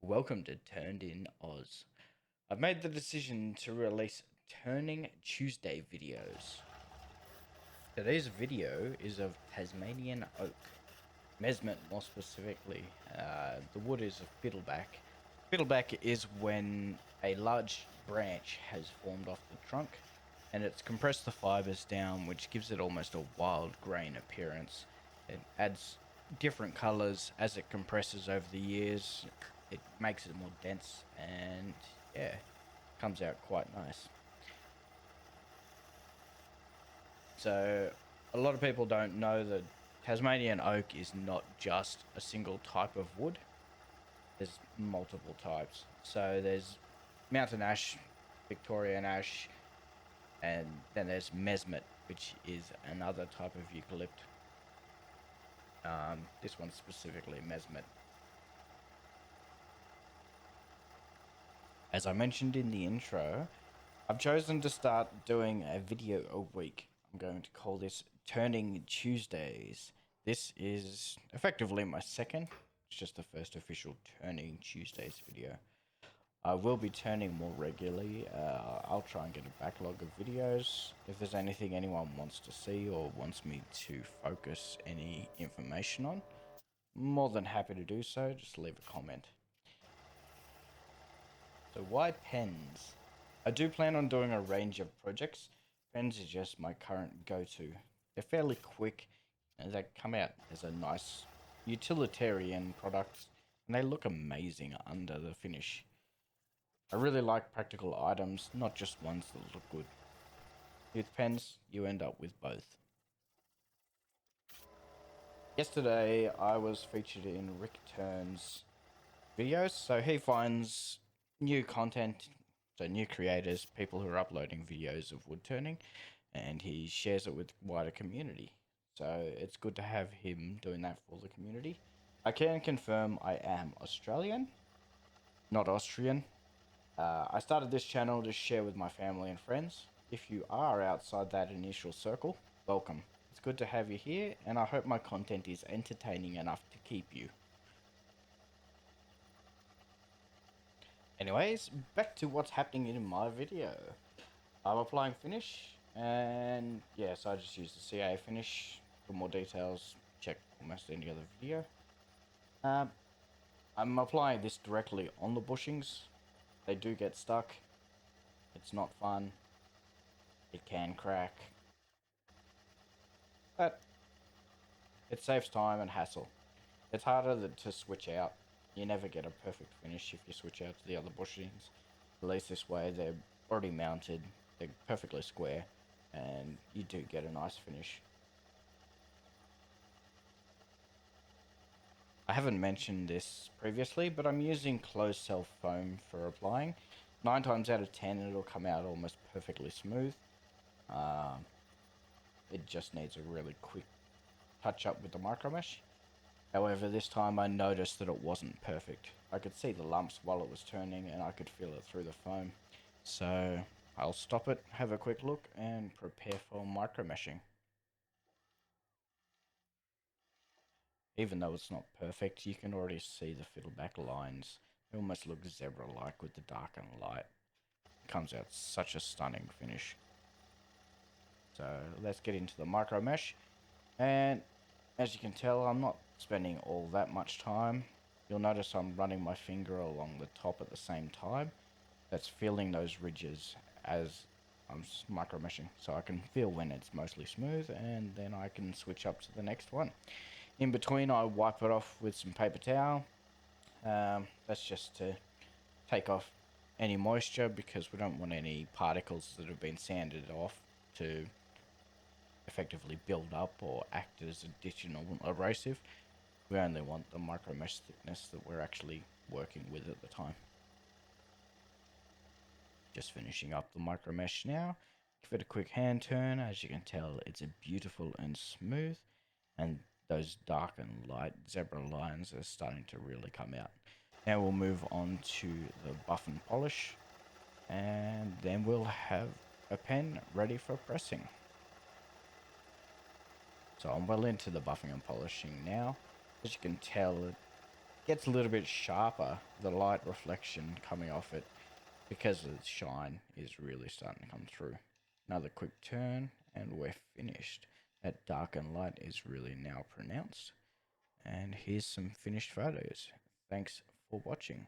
Welcome to Turned in Oz. I've made the decision to release Turning Tuesday videos. Today's video is of Tasmanian oak, Messmate more specifically. The wood is a fiddleback. Fiddleback is when a large branch has formed off the trunk and it's compressed the fibers down, which gives it almost a wild grain appearance. It adds different colors as it compresses over the years. It makes it more dense and yeah, comes out quite nice. So a lot of people don't know that Tasmanian oak is not just a single type of wood. There's multiple types. So there's mountain ash, Victorian ash, and then there's Messmate, which is another type of eucalypt. This one's specifically Messmate. As I mentioned in the intro, I've chosen to start doing a video a week. I'm going to call this Turning Tuesdays. This is effectively my second. It's just the first official Turning Tuesdays video. I will be turning more regularly. I'll try and get a backlog of videos. If there's anything anyone wants to see or wants me to focus any information on, more than happy to do so. Just leave a comment. So why pens? I do plan on doing a range of projects. Pens is just my current go-to. They're fairly quick and they come out as a nice utilitarian product and they look amazing under the finish. I really like practical items, not just ones that look good. With pens, you end up with both. Yesterday, I was featured in Rick Turn's videos, so he finds new content, so new creators, people who are uploading videos of wood turning, and he shares it with the wider community. So it's good to have him doing that for the community. I can confirm I am Australian, not Austrian. I started this channel to share with my family and friends. If you are outside that initial circle, welcome. It's good to have you here, and I hope my content is entertaining enough to keep you. Anyways, back to what's happening in my video. I'm applying finish, and yes, I just use the CA finish. For more details, check almost any other video. I'm applying this directly on the bushings. They do get stuck. It's not fun. It can crack. But it saves time and hassle. It's harder to switch out. You never get a perfect finish if you switch out to the other bushings. At least this way they're already mounted. They're perfectly square. And you do get a nice finish. I haven't mentioned this previously, but I'm using closed cell foam for applying. 9 times out of 10 it'll come out almost perfectly smooth. It just needs a really quick touch up with the micro mesh. However, this time I noticed that it wasn't perfect. I could see the lumps while it was turning and I could feel it through the foam. So I'll stop it, have a quick look and prepare for micro meshing. Even though it's not perfect, you can already see the fiddleback lines. They almost look zebra-like with the dark and light. It comes out such a stunning finish. So let's get into the micro mesh. And as you can tell, I'm not spending all that much time. You'll notice I'm running my finger along the top at the same time. That's feeling those ridges as I'm micro meshing. So I can feel when it's mostly smooth and then I can switch up to the next one. In between, I wipe it off with some paper towel. That's just to take off any moisture because we don't want any particles that have been sanded off to effectively build up or act as additional abrasive. We only want the micro mesh thickness that we're actually working with at the time. Just finishing up the micro mesh now. Give it a quick hand turn. As you can tell, it's a beautiful and smooth, and those dark and light zebra lines are starting to really come out. Now we'll move on to the buff and polish, and then we'll have a pen ready for pressing. So I'm well into the buffing and polishing now. As you can tell, gets a little bit sharper, the light reflection coming off it, because the shine is really starting to come through. Another quick turn, and we're finished. That dark and light is really now pronounced. And here's some finished photos. Thanks for watching.